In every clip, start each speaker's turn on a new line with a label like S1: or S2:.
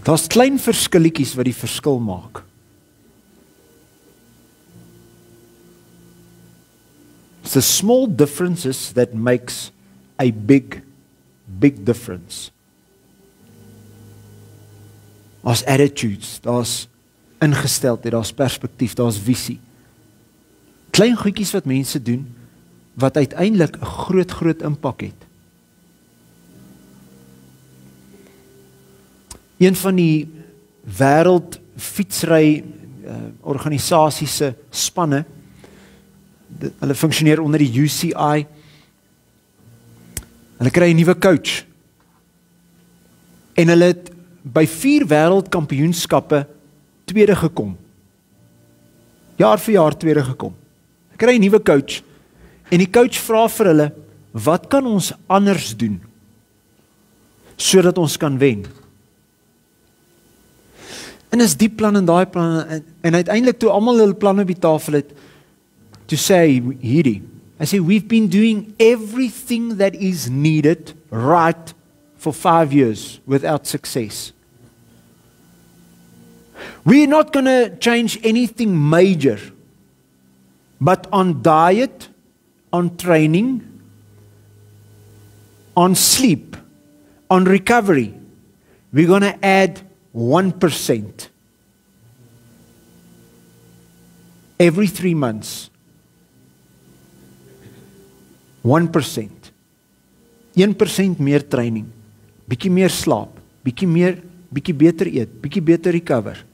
S1: Daar's klein verskilletjies wat die verskil maak. It's the small differences that makes a big difference. Daar's attitudes, daar's ingesteldheid, daar's perspektief, daar's visie. Klein goedjies wat mense doen, wat uiteindelik 'n groot impak het. Een van die wêreld fietsry organisasies se spanne, hulle funksioneer onder die UCI. Hulle kry 'n nuwe coach. En hulle het by 4 wêreldkampioenskappe tweede gekom. Jaar vir jaar tweede gekom. Hulle kry 'n nuwe coach. En die coach vra vir hulle, wat kan ons anders doen sodat ons kan wen? En is die plan en daai plan en uiteindelik toe almal hulle planne op die tafel het, to say hierdie. I say we've been doing everything that is needed right for 5 years without success. We're not going to change anything major, but on diet, on training, on sleep, on recovery, we're going to add 1% every 3 months. 1%. 1% meer training, bietjie meer slaap, bietjie beter eet, bietjie beter recover.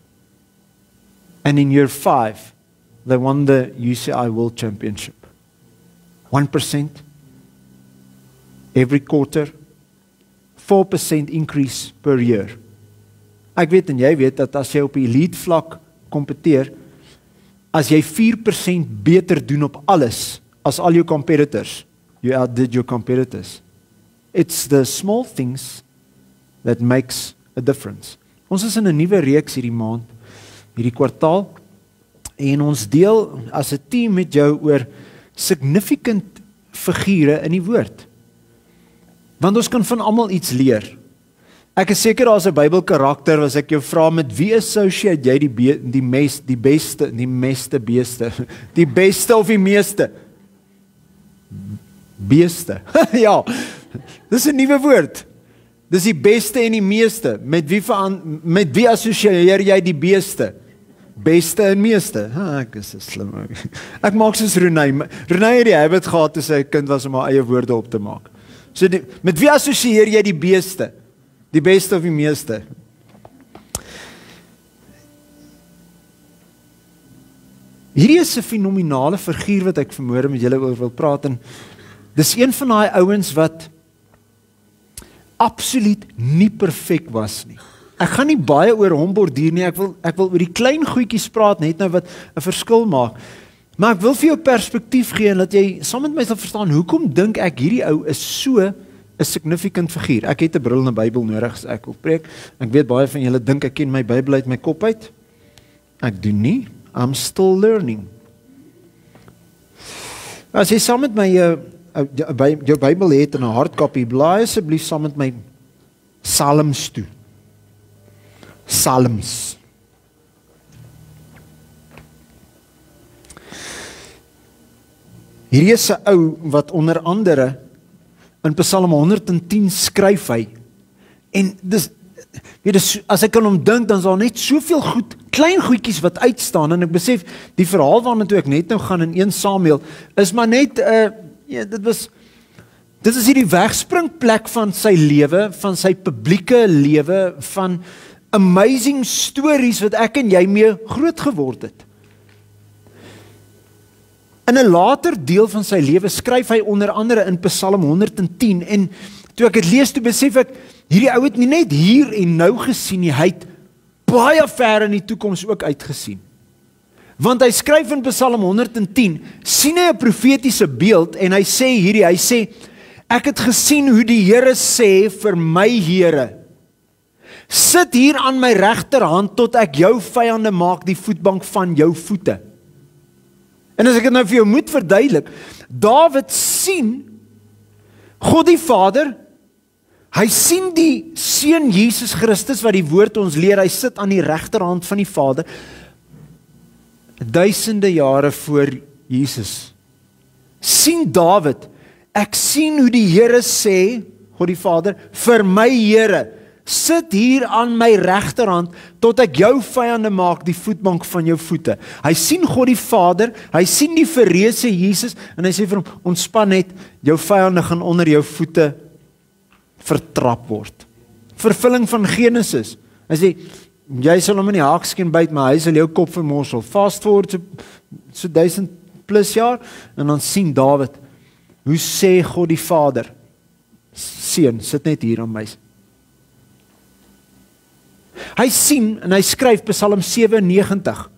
S1: And in year 5, they won the UCI World Championship. 1% every quarter, 4% increase per year. Ek weet en jy weet dat as jy op die elite vlak kompeteer, as jy 4% beter doen op alles as al jou competitors, you outdid your competitors. It's the small things that makes a difference. Ons is in 'n nuwe reeks hierdie maand, hierdie kwartaal, en ons deel as 'n team met jou oor significant figure in die woord. Want ons kan van almal iets leer. Ek is seker daar's 'n Bybelkarakter as ek jou vra met wie associate jy die beste of die meeste? Beeste. Ja, dis 'n nuwe woord. Dis die beste en die meeste. Met wie assosieer jy die beeste? Beste en meeste. Ek is so slim. Ek maak soos Renée. Renée het die habit gehad toe sy 'n kind was om haar eie woorde op te maak. So met wie assosieer jy die beeste? Die beste of die meeste? Hierdie is 'n fenominale figuur wat ek vanmôre met julle oor wil praat, en dis een van daai ouens wat absoluut nie perfek was nie. Ek gaan nie baie oor hom borduur nie, ek wil oor die klein goedjies praat net nou wat 'n verskil maak. Maar ek wil vir jou perspektief gee en dat jy saam met my sal verstaan hoekom dink ek hierdie ou is so 'n significant figuur. Ek het 'n bril en 'n Bybel nodig as ek wil preek. Ek weet baie van julle dink ek ken my Bybel uit my kop uit. Ek doen nie. I'm still learning. As jy saam met my jou Bybel het in 'n hardkopie, blaai asseblief saam met my Psalms toe. Psalms. Hierdie is 'n ou wat onder andere in Psalm 110 skryf hy. En dis as ek aan hom dink, dan is daar net soveel goed, klein goedjies wat uitstaan, en ek besef die verhaal waarna toe ek net nou gaan in 1 Samuel is maar net dit is hierdie wegspringplek van sy lewe, van sy publieke lewe, van amazing stories wat ek en jy mee groot geword het. In 'n later deel van sy lewe skryf hy onder andere in Psalm 110, en toe ek dit lees, toe besef ek, hierdie ou het nie net hier en nou gesien nie, hy het baie ver in die toekoms ook uitgesien. Want hy skryf in Psalm 110, sien hy 'n profetiese beeld, en hy sê, ek het gesien hoe die Here sê vir my Here, sit hier aan my regterhand tot ek jou vyande maak die voetbank van jou voete. En as ek dit nou vir jou moet verduidelik, Dawid sien God die Vader, Hy sien die Seun Jesus Christus wat die woord ons leer, hy sit aan die regterhand van die Vader, duisende jare voor Jesus. Sien Dawid, ek sien hoe die Here sê, God die Vader, vir my Here, sit hier aan my regterhand, tot ek jou vyande maak die voetbank van jou voete. Hy sien God die Vader, hy sien die verreëse Jesus, en hy sê vir hom, ontspan net, jou vyande gaan onder jou voete vertrap word. Vervulling van Genesis. Hy sê, jy sal hom in die haakskeen byt, maar hy sal jou kop vermorsel. Fast forward so 1000 plus jaar, en dan sien Dawid, hoe sê God die Vader, Seun, sit net hier aan my. Hy sien, en hy skryf Psalm 97.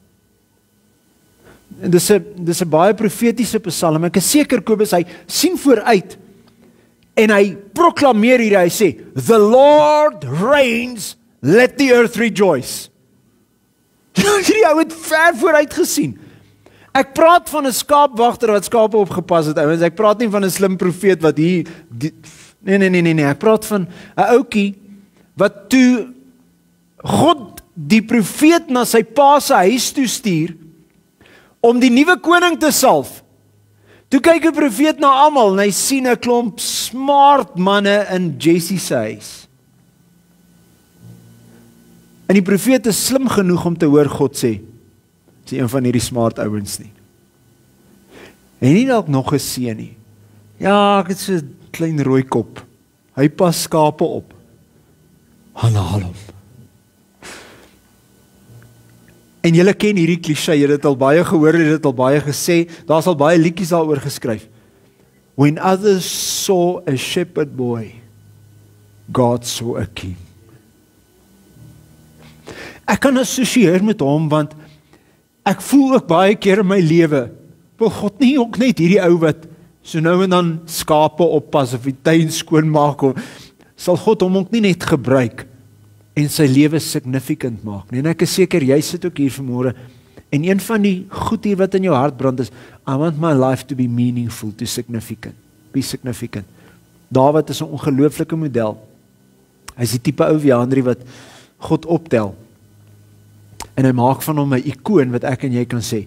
S1: En dis 'n baie profetiese psalm. Ek is seker Kobus, hy sien vooruit, en hy proklameer hier, hy sê, the Lord reigns, let the earth rejoice. Hierdie ou het ver vooruit gesien. Ek praat van 'n skaapwagter wat skape opgepas het, ouens. Ek praat nie van 'n slim profeet wat hier nee, ek praat van 'n ouetjie wat toe God die profeet na sy pa se huis toe stuur om die nuwe koning te salf. Toe kyk 'n profeet na almal en hy sien 'n klomp smart manne in Jesse se huis. En die profeet is slim genoeg om te hoor God sê, is een van hierdie smart ouens nie. En nie dalk nog 'n seun nie. Ja, ek het so 'n klein rooi kop. Hy pas skape op. Haal hom. En julle ken hierdie klise, julle het al baie gehoor, julle het al baie gesê, daar's al baie liedjies daaroor geskryf. When others saw a shepherd boy, God saw a king. Ek kan assosieer met hom, want ek voel ook baie keer in my lewe, wil God nie ook net hierdie ou wat so nou en dan skape oppas of die tuin skoonmaak, of sal God hom ook nie net gebruik en sy lewe significant maak nie. En ek is seker, jy sit ook hier vanmôre, en een van die goed hier wat in jou hart brand is, I want my life to be meaningful, to significant, be significant. Dawid is 'n ongelooflike model. Hy is die tipe ou Wiandrie wat God optel, en hy maak van hom 'n ikoon wat ek en jy kan sê,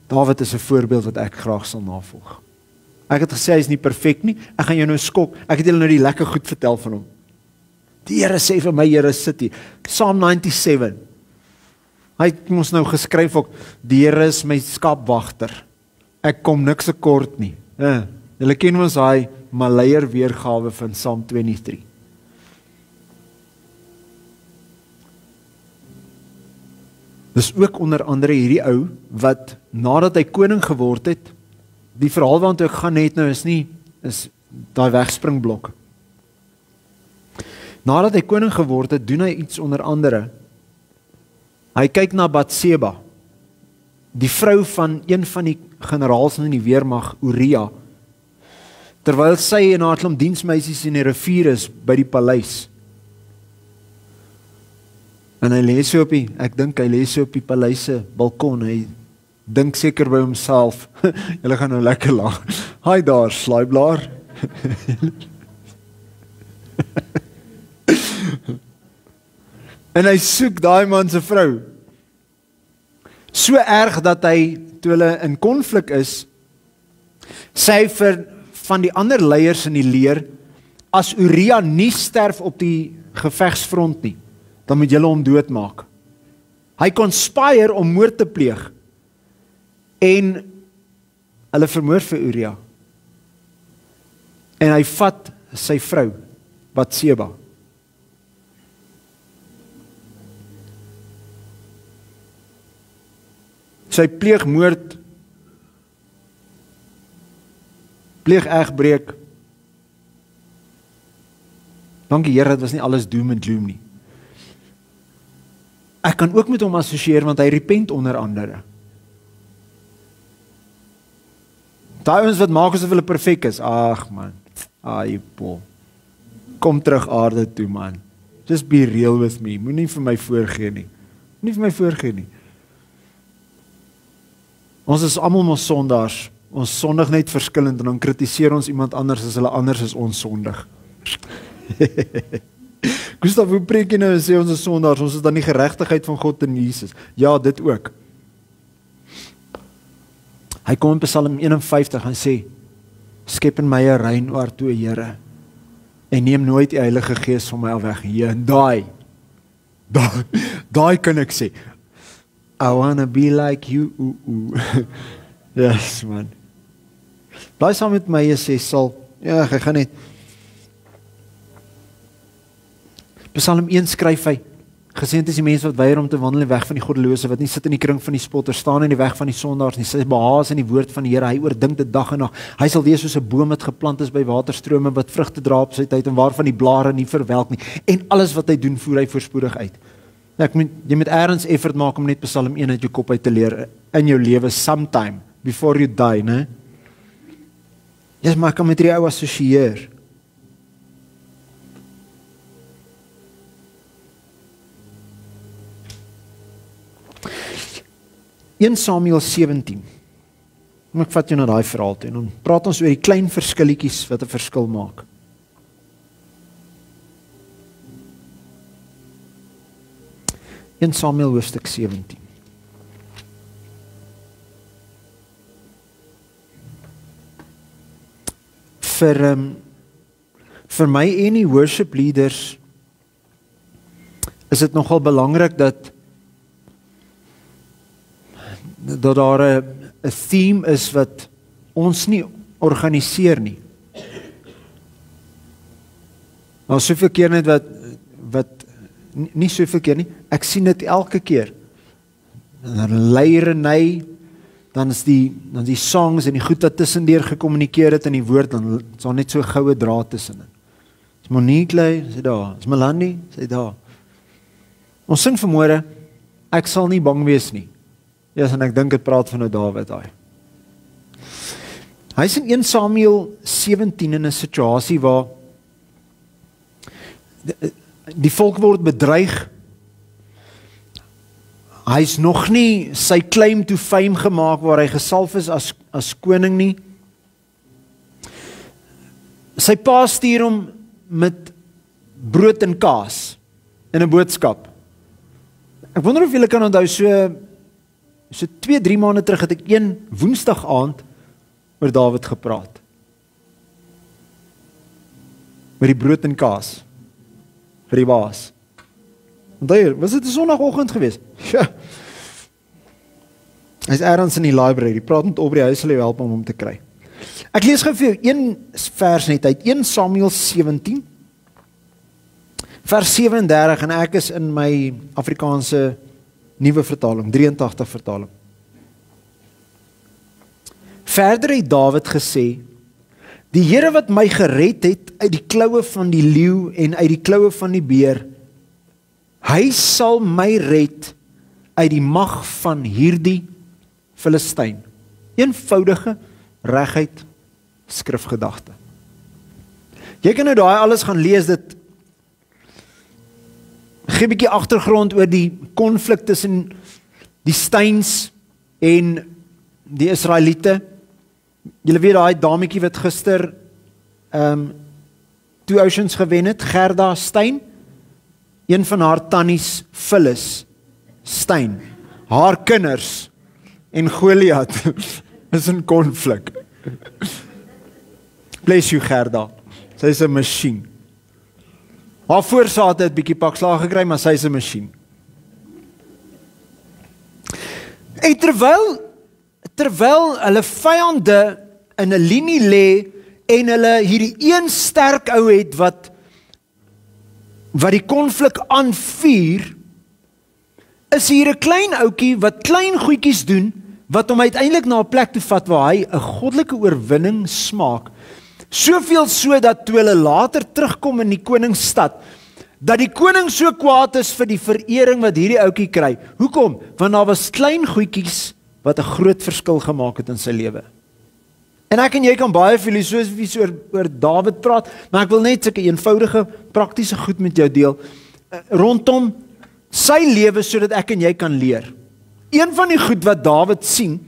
S1: Dawid is 'n voorbeeld wat ek graag sal navolg. Ek het gesê hy is nie perfek nie, ek gaan jou nou skok, ek het julle nou die lekker goed vertel van hom. Die Here sê vir my, Here sit hier, Psalm 97, hy het ons nou geskryf ook, die Here is my skaapwagter, ek kom niks tekort nie. Julle ken ons daai Maleier weergawe van Psalm 23. Dis ook onder andere hierdie ou, wat nadat hy koning geword het, die verhaal waant ek gaan net nou is daai wegspringblok. Nadat hy koning geword het, doen hy iets onder andere. Hy kyk na Batseba, die vrou van een van die generaals in die weermag, Uria, terwyl sy en haar klomp diensmeisies in die rivier is, by die paleis. En hy lees so op die paleis se balkon, hy dink seker by homself, julle gaan nou lekker lag. Hi daar, slaaiblaar. En hy soek daai man se vrou. So erg dat hy, toe hulle in konflik is, sê hy vir van die ander leiers in die leer, as Uria nie sterf op die gevegsfront nie, dan moet julle hom doodmaak. Hy conspire om moord te pleeg, en hulle vermoor vir Uria. En hy vat sy vrou, Batseba. Sy pleeg moord, pleeg egbreek. Dankie Here, dit was nie alles doom en gloom nie. Ek kan ook met hom assosieer, want hy repent onder andere. Daai ouens wat maak asof hulle perfek is, ag man, Paul, kom terug aarde toe man, just be real with me, moenie vir my voorgee nie. Ons is almal mos sondaars, ons sondig net verskillend, en dan kritiseer ons iemand anders as hulle anders is ons sondig. Gustav, hoe preek jy nou en sê ons is sondaars, ons is dan die geregtigheid van God in Jesus? Ja, dit ook. Hy kom in Psalm 51 en sê, skep in my 'n rein hart, o Here, en neem nooit die Heilige Gees van my af weg. Ja, en daai kan ek sê, I wanna be like you. Yes, man. Blaai saam met my en sê, ja, ek gaan net. Psalm 1 skryf hy, geseënd is die mense wat weier om te wandel in die weg van die goddelose, wat nie sit in die kring van die spotters, staan in die weg van die sondaars nie, sy behaas in die woord van die Here, hy oordink dit dag en nag. Hy sal wees soos 'n boom wat geplant is by waterstrome, wat vrugte dra op sy tyd en waarvan die blare nie verwelk nie. En alles wat hy doen, voer hy voorspoedig uit. Jy moet ergens effort maak om net Psalm 1 uit jou kop uit te leer in jou lewe sometime before you die, né? Ja, maar ek kan met hierdie ou assosieer. 1 Samuel 17. Ek vat jou na daai verhaal toe en dan praat ons oor die klein verskilletjies wat 'n verskil maak. In Samuel hoofstuk 17. Vir my en die worship leaders is dit nogal belangrik dat daar 'n theme is wat ons nie organiseer nie. Nou soveel keer net wat nie soveel keer nie, ek sien dit elke keer. Dan leiereny, dan is die songs en die goed wat tussendeur gekommunikeer het in die woord, dan is daar net so 'n goue draad tussenin. Is Monique lê, sy daar. Is Melanie, sy daar. Ons sing vanmôre, ek sal nie bang wees nie. Ja, en ek dink dit praat van nou Dawid daai. Hy is in 1 Samuel 17 in 'n situasie waar die volk word bedreig. Hy is nog nie sy claim to fame gemaak waar hy gesalf is as koning nie. Sy pa stuur hom met brood en kaas en 'n boodskap. Ek wonder of julle kan onthou so 2-3 maande terug het ek een Woensdag aand oor Dawid gepraat. Met die brood en kaas vir die baas. Want was dit 'n Sondagoggend geweest? Ja. Hy's ergens in die library, die praat met Aubrey, hy sal jou help om hom te kry. Ek lees gou vir jou een vers net uit 1 Samuel 17 vers 37 en ek is in my Afrikaanse nuwe vertaling, 83 vertaling. Verder het Dawid gesê: Die Here wat my gered het uit die kloue van die leeu en uit die kloue van die beer, hy sal my red uit die mag van hierdie Filistyn. Eenvoudige, reguit skrifgedagte. Jy kan nou daai alles gaan lees, dit gee 'n bietjie agtergrond oor die konflik tussen die Steins en die Israeliete. Julle weet daai dametjie wat gister Two Oceans gewen het, Gerda Stein, een van haar tannies Phyllis Stein, haar kinders en Goliat is in konflik. Bless you Gerda, sy is 'n masjien. Haar voorsaate het bietjie pak slaag gekry, maar sy is 'n masjien. En terwyl hulle vyande in 'n linie lê en hulle hierdie een sterk ou het wat die konflik aanvuur, is hier 'n klein ouetjie wat klein goedjies doen wat hom uiteindelik na 'n plek toe vat waar hy 'n goddelike oorwinning smaak. Soveel so dat toe hulle later terugkom in die koningsstad, dat die koning so kwaad is vir die verering wat hierdie ouetjie kry. Hoekom? Want daar was klein goedjies wat 'n groot verskil gemaak het in sy lewe. En ek en jy kan baie filosofies oor Dawid praat, maar ek wil net sulke eenvoudige, praktiese goed met jou deel rondom sy lewe sodat ek en jy kan leer. Een van die goed wat Dawid sien,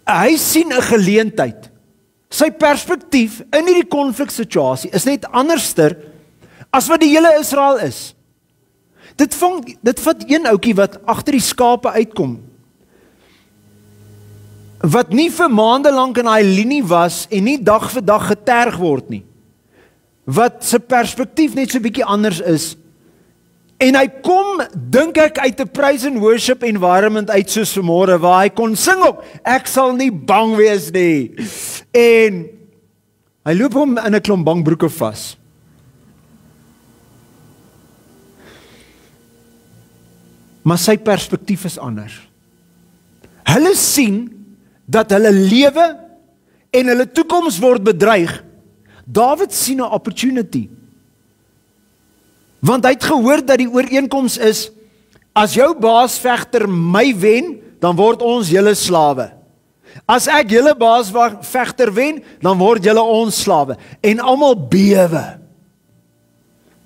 S1: hy sien 'n geleentheid. Sy perspektief in hierdie konfliksituasie is net anderster as wat die hele Israel is. Dit vat een ouetjie wat agter die skape uitkom, wat nie vir maande lank in daai linie was en nie dag vir dag geterg word nie, wat sy perspektief net so 'n bietjie anders is, en hy kom, dink ek, uit 'n praise and worship environment uit soos vanmôre, waar hy kon sing ook, ek sal nie bang wees nie, en hy loop hom in 'n klomp bangbroeke vas. Maar sy perspektief is anders. Hulle sien dat hulle lewe en hulle toekoms word bedreig. Dawid sien 'n opportunity. Want hy het gehoor dat die ooreenkoms is, as jou baasvegter my wen, dan word ons julle slawe. As ek julle baasvegter wen, dan word julle ons slawe. En almal bewe.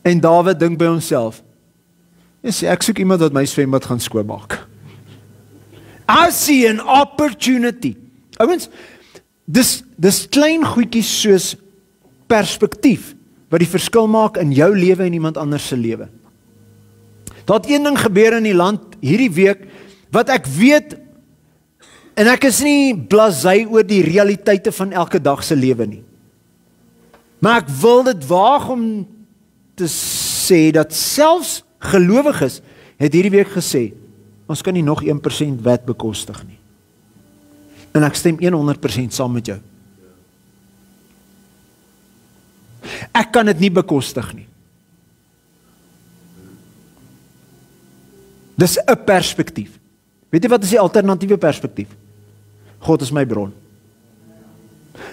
S1: En Dawid dink by homself, ek soek iemand wat my swembad gaan skoonmaak. I see an opportunity. Ouens, dis klein goedjies soos perspektief, wat die verskil maak in jou lewe en iemand anders se lewe. Daar het een ding gebeur in die land hierdie week, wat ek weet, en ek is nie blasé oor die realiteite van elke dag se lewe nie. Maar ek wil dit waag om te sê, dat selfs gelowiges het hierdie week gesê, ons kan nie nog 1% wet bekostig nie. En ek stem 100% saam met jou. Ek kan dit nie bekostig nie. Dis 'n perspektief. Weet jy wat is die alternatiewe perspektief? God is my bron.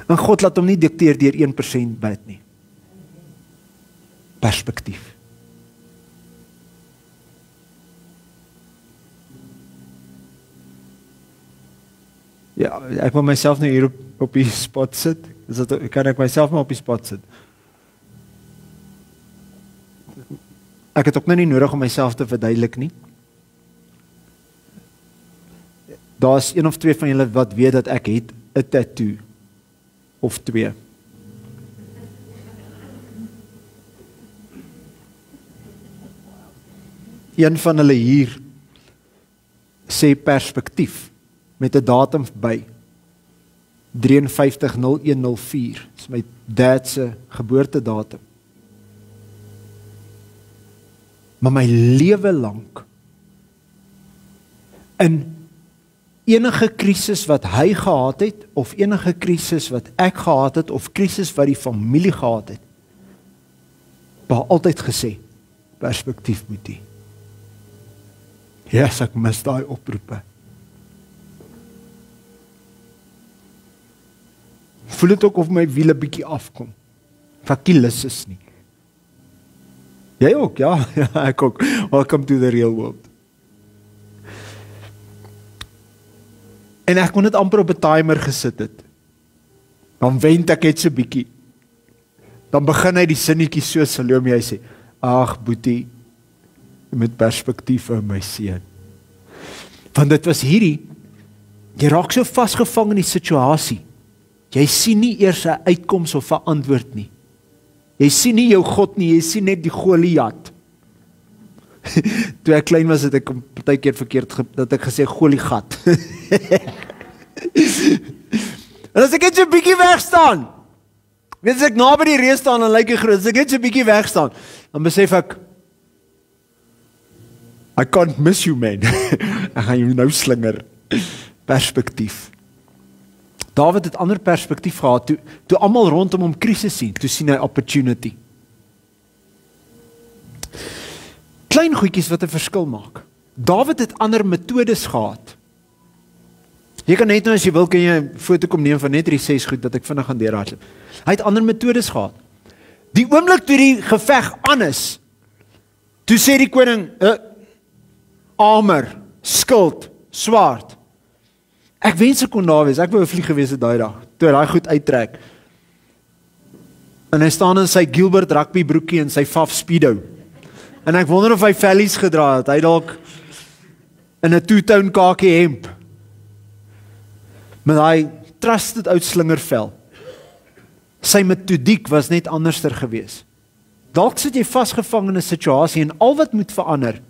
S1: En God laat hom nie dikteer deur 1% wet nie. Perspektief. Ja, ek wil myself nou hier op die spot sit. Kan ek myself maar op die spot sit? Ek het ook nou nie nodig om myself te verduidelik nie. Daar is een of twee van julle wat weet dat ek het 'n tattoo. Of 2. Een van hulle hier sê perspektief met 'n datum by 53/01/04. Dis my dad se geboortedatum. Maar my lewe lank in enige krisis wat hy gehad het, of enige krisis wat ek gehad het, of krisis wat die familie gehad het, maar altyd gesê, perspektief moet jy. Yes, ek mis daai oproepe. Voel dit ook of my wiele bietjie afkom. Vakielis is nie. Jy ook, ja, ek ook. Welcome to the real world. En ek kon dit amper op 'n timer gesit het. Dan wend ek net so bietjie. Dan begin hy die sinnetjie so Salome, hy sê, ag boetie, met perspektief in my seun. Want dit was hierdie, jy raak so vasgevang in die situasie. Jy sien nie eers 'n uitkoms of 'n antwoord nie. Jy sien nie jou God nie, jy sien net die Goliat. Toe ek klein was, het ek baie keer verkeerd dat ek gesê Goligat. En as ek net so 'n bietjie weg staan, weet as ek naby die reus staan, dan lyk hy groot. As ek net so 'n bietjie weg staan, dan besef ek, I can't miss you, man. Ek gaan jou nou slinger. Perspektief. Dawid het ander perspektief gehad, toe almal rondom hom krisis sien, toe sien hy opportunity. Klein goedjies wat 'n verskil maak. Dawid het ander metodes gehad. Jy kan net nou as jy wil, kan jy 'n foto kom neem van net 6 goed dat ek vinnig gaan deurhardloop. Hy het ander metodes gehad. Die oomblik toe die geveg aan is, toe sê die koning, armor, skild, swaard. Ek wens ek kon daar wees, ek wou 'n vlieg gewees het daai dag, toe hy daai goed uittrek. En hy staan in sy Gilbert rugby broekie en sy Faf Speedo. En ek wonder of hy vellies gedra het, hy dalk in 'n two-tone khaki hemp. Met daai trusted oud slingervel. Sy metodiek was net anderster gewees. Dalk sit jy vasgevang in 'n situasie en al wat moet verander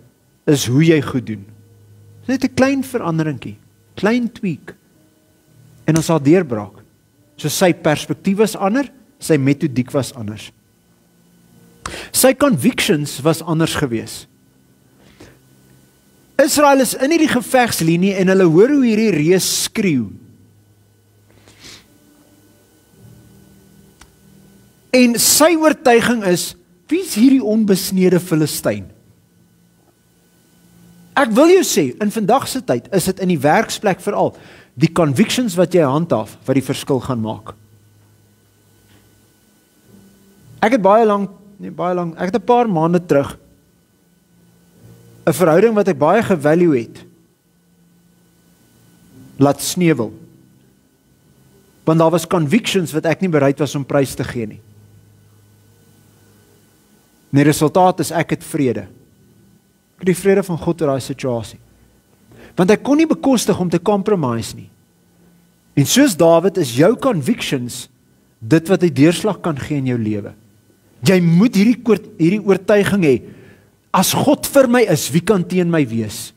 S1: is hoe jy goed doen. Net 'n klein veranderingkie, klein tweak. En ons sal deurbraak. So sy perspektief was anders, sy metodiek was anders. Sy convictions was anders gewees. Israel is in hierdie gevegslinie en hulle hoor hoe hierdie reus skreeu. En sy oortuiging is, wie is hierdie onbesnede Filistyn? Ek wil jou sê, in vandag se tyd is dit in die werksplek veral die convictions wat jy handhaaf wat die verskil gaan maak. Ek het ek het 'n paar maande terug 'n verhouding wat ek baie gevalue het laat sneuwel. Want daar was convictions wat ek nie bereid was om prys te gee nie. Die resultaat is ek het vrede. Ek het die vrede van God oor daai situasie. Want ek kon nie bekostig om te compromise nie. En soos Dawid is jou convictions dit wat 'n deurslag kan gee in jou lewe. Jy moet hierdie oortuiging hê. As God vir my is, wie kan teen my wees?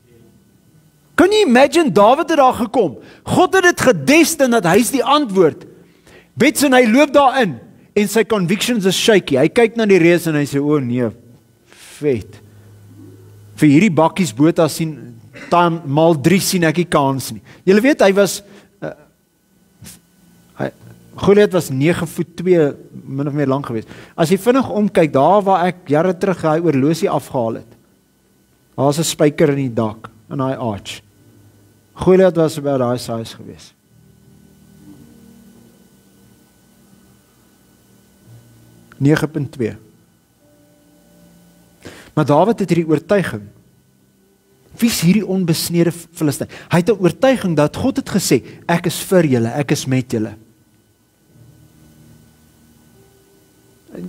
S1: Kan jy imagine Dawid het daar gekom. God het dit gedestin dat hy is die antwoord. Betsen hy loop daarin en sy convictions is shaky. Hy kyk na die reus en hy sê, "O nee, vet. Vir hierdie bakkies bota sien dan mal 3 sien ek nie kans nie." Julle weet hy was Goliat was 9 voet 2 min of meer lank geweest. As jy vinnig omkyk daar waar ek jare terug hy oorlosie afgehaal het. Daar's 'n spyker in die dak in daai arch. Goliat was about daai size geweest. (9.2) Maar Dawid het hierdie oortuiging. Wie is hierdie onbesnede Filistyn? Hy het 'n oortuiging dat God het gesê, ek is vir julle, ek is met julle.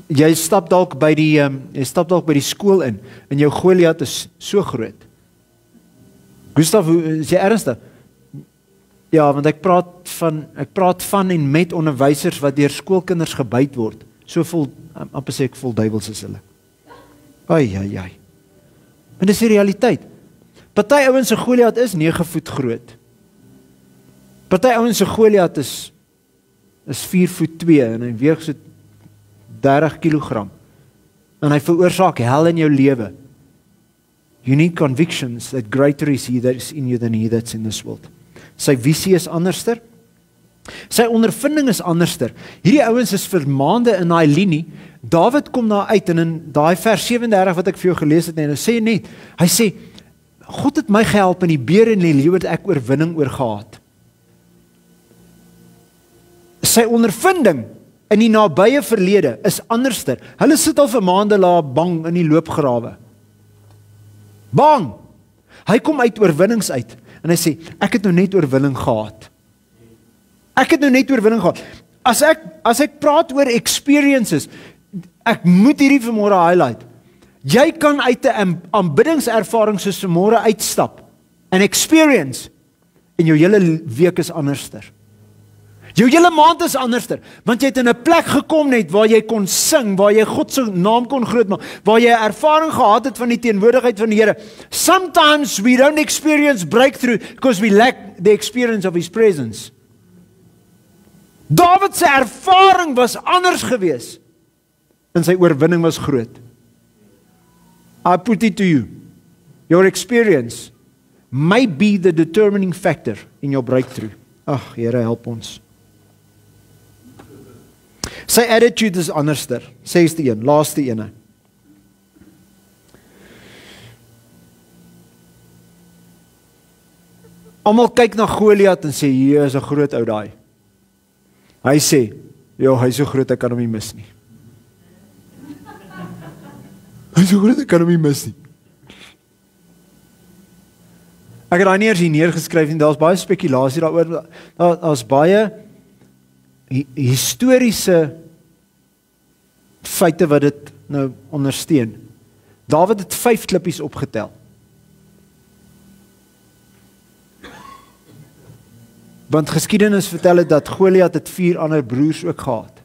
S1: Jy stap dalk by die skool in en jou Goliat is so groot. Gustav, is jy ernstig? Ja, want ek praat van en met onderwysers wat deur skoolkinders gebyt word. So vol, amper sê ek vol duiwels is hulle. Ai. En dis die realiteit. Party ouens se Goliat is 9 voet groot. Party ouens se Goliat is 4 voet 2 en hy weeg so 30 kilogram. En hy veroorsaak hel in jou lewe. You need convictions that greater is he that is in you than he that's in this world. Sy visie is anderster. Sy ondervinding is anderster. Hierdie ouens is vir maande in daai linie. Dawid kom daar uit en in daai vers 37 wat ek vir jou gelees het, en hy sê, God het my gehelp in die beer en die leeu het ek oorwinning oor gehad. Sy ondervinding in die nabye verlede is anderster. Hulle sit al vir maande laat bang in die loopgrawe. Bang! Hy kom uit oorwinnings uit en hy sê, ek het nou net oorwinning gehad. As ek praat oor experiences, ek moet hierdie vanmôre highlight. Jy kan uit 'n aanbiddingservaring soos vanmôre uitstap. An experience en jou hele week is anderster. Jou hele maand is anderster, want jy het in 'n plek gekom net waar jy kon sing, waar jy God se naam kon grootmaak, waar jy 'n ervaring gehad het van die teenwoordigheid van die Here. Sometimes we don't experience breakthrough because we lack the experience of his presence. Dawid se ervaring was anders geweest en sy oorwinning was groot. I put it to you. Your experience may be the determining factor in your breakthrough. Ag, Here help ons. Sy attitude is anderster. 6de een, laaste ene. Almal kyk na Goliat en sê, hier is 'n groot ou daai. Hy sê, ja, hy is so groot, ek kan hom nie mis nie. Hy is so groot, ek kan hom nie mis nie. Ek het daai nie eers hier neergeskryf nie, daar's baie spekulasie daaroor. Daar's baie historiese feite wat dit nou ondersteun. Dawid het 5 klippies opgetel. Want geskiedenis vertel het dat Goliat het 4 ander broers ook gehad.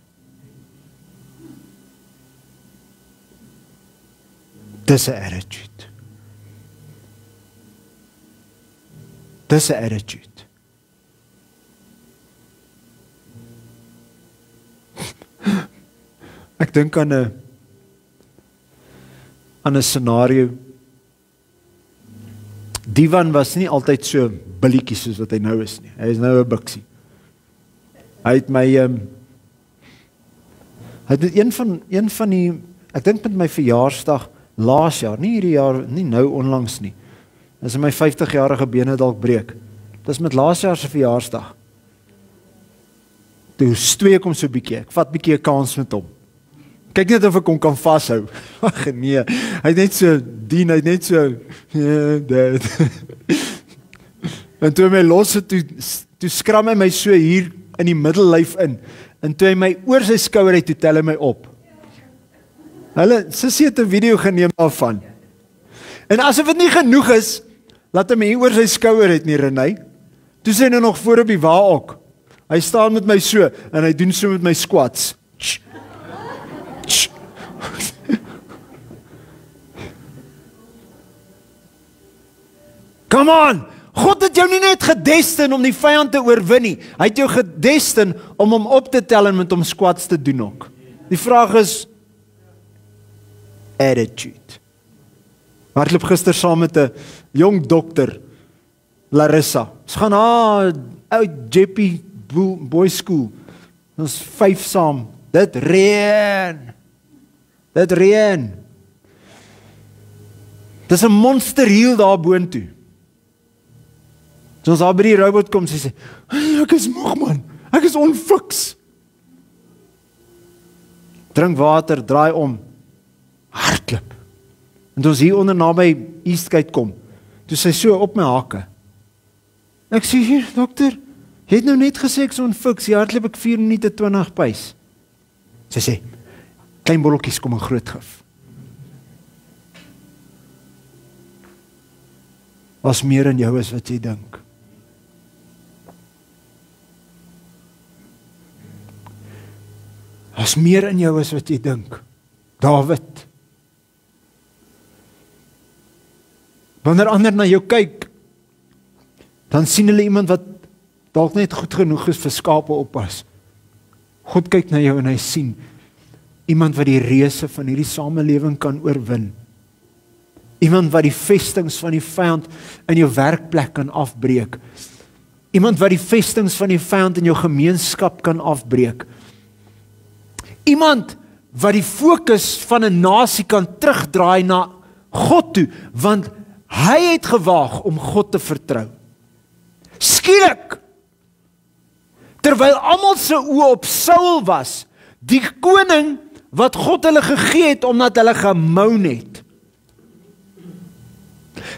S1: Dis 'n attitude. Dis 'n attitude. Ek dink aan 'n scenario. Divan was nie altyd so billetjie soos wat hy nou is nie. Hy is nou 'n biksie. Hy het my hy het een van die, ek dink met my verjaarsdag laas jaar, nie hierdie jaar, nie nou onlangs nie. As my 50-jarige bene dalk breek. Dis met laas jaar se verjaarsdag. Toe steek ek hom so bietjie. Ek vat bietjie 'n kans met hom. Kyk net of ek hom kan vashou. Ag nee, hy het net so dien, hy het net so dat. En toe hy my los het, toe skram hy my so hier in die middellyf in. En toe hy my oor sy skouer het, toe tel hy my op. Hulle sussie het 'n video geneem daarvan. En asof dit nie genoeg is, laat hy my hier oor sy skouer het nie, Renay. Toe sê hy nou nog voor op die waak. Hy staan met my so en hy doen so met my squats. Come on! God het jou nie net gedestin om die vyand te oorwin nie. Hy het jou gedestin om hom op te tel en met hom squats te doen ook. Die vraag is attitude. Hardloop gister saam met 'n jong dokter, Larissa. Ons gaan uit JP Boys School. Ons 5 saam. Dit reën. Dis 'n monster hiel daar boontoe. So ons daar by die robot kom, sy sê, ek is moeg man, ek is onfiks. Drink water, draai om, hardloop. En toe ons hier onder naby Eastgate kom, toe sy so op my hake. Ek sê hier, dokter, jy het nou net gesê ek is onfiks, jy hardloop ek 4 minute 20 pace. Sy sê, klein bolletjies kom in groot gif. Was meer in jou as wat jy dink. Was meer in jou as wat jy dink. Dawid. Wanneer ander na jou kyk, dan sien hulle iemand wat dalk net goed genoeg is vir skape oppas. God kyk na jou en hy sien iemand wat die reuse van hierdie samelewing kan oorwin. Iemand wat die vestings van die vyand in jou werkplek kan afbreek. Iemand wat die vestings van die vyand in jou gemeenskap kan afbreek. Iemand wat die fokus van 'n nasie kan terugdraai na God toe, want hy het gewaag om God te vertrou. Skielik, terwyl almal se oë op Saul was, die koning wat God hulle gegee het omdat hulle gemoun het.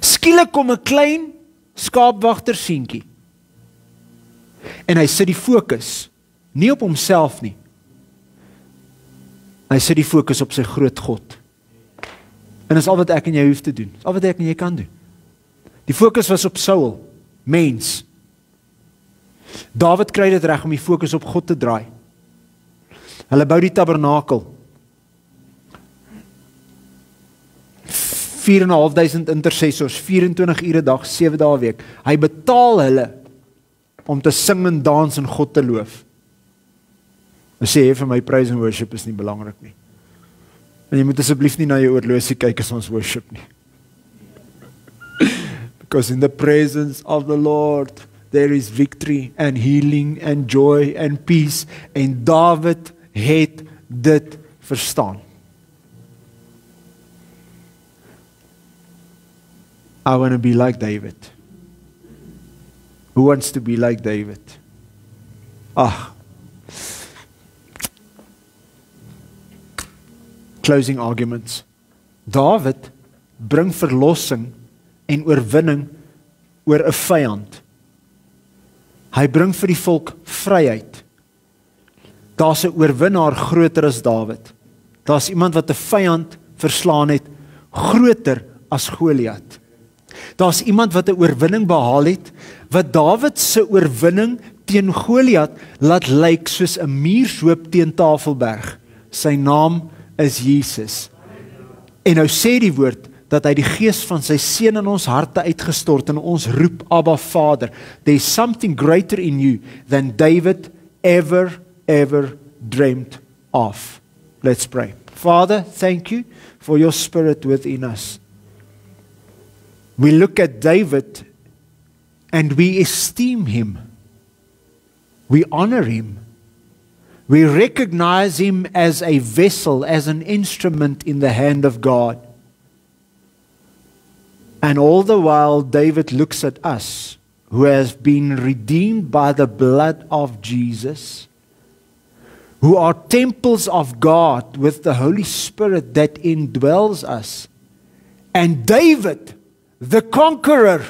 S1: Skielik kom 'n klein skaapwagter seentjie. En hy sit die fokus nie op homself nie. Hy sit die fokus op sy groot God. En dis al wat ek en jy hoef te doen. Dis al wat ek en jy kan doen. Die fokus was op Saul, mens. Dawid kry dit reg om die fokus op God te draai. Hulle bou die tabernakel. 4.500 intercessors, 24 ure 'n dag, 7 dae 'n week. Hy betaal hulle om te sing en dans en God te loof. Hy sê vir my praise and worship is nie belangrik nie. En jy moet asseblief nie na jou oorlosie kyk as ons worship nie. Because in the presence of the Lord there is victory and healing and joy and peace. En Dawid het dit verstaan. I want to be like David. Who wants to be like David? Closing arguments. Dawid bring verlossing en oorwinning oor 'n vyand. Hy bring vir die volk vryheid. Daar's 'n oorwinnaar groter as Dawid. Daar's iemand wat 'n vyand verslaan het, groter as Goliat. Daar's iemand wat 'n oorwinning behaal het, wat Dawid se oorwinning teen Goliat laat lyk soos 'n muurshoop teen Tafelberg. Sy naam is Jesus. En nou sê die woord dat hy die gees van sy seun in ons harte uitgestort en ons roep Abba Vader. There's something greater in you than David ever dreamt of. Let's pray. Father, thank you for your spirit within us. We look at David and we esteem him. We honor him. We recognize him as a vessel, as an instrument in the hand of God. And all the while, David looks at us, who has been redeemed by the blood of Jesus, who are temples of God with the Holy Spirit that indwells us. And David, the conqueror,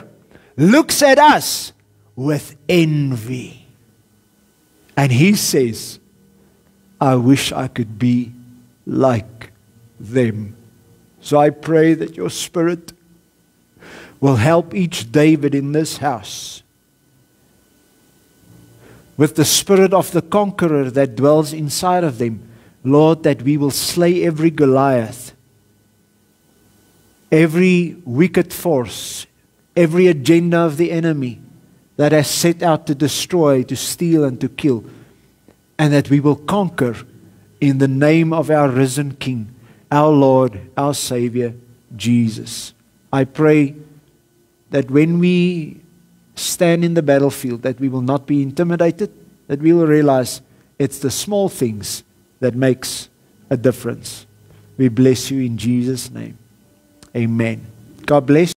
S1: looks at us with envy. And he says, I wish I could be like them. So I pray that your Spirit will help each David in this house with the spirit of the conqueror that dwells inside of them. Lord, that we will slay every Goliath, every wicked force, every agenda of the enemy that has set out to destroy, to steal, and to kill, and that we will conquer in the name of our risen King, our Lord, our Savior, Jesus. I pray that when we stand in the battlefield, that we will not be intimidated, that we will realize it's the small things that makes a difference. We bless you in Jesus' name. Amen. God bless you.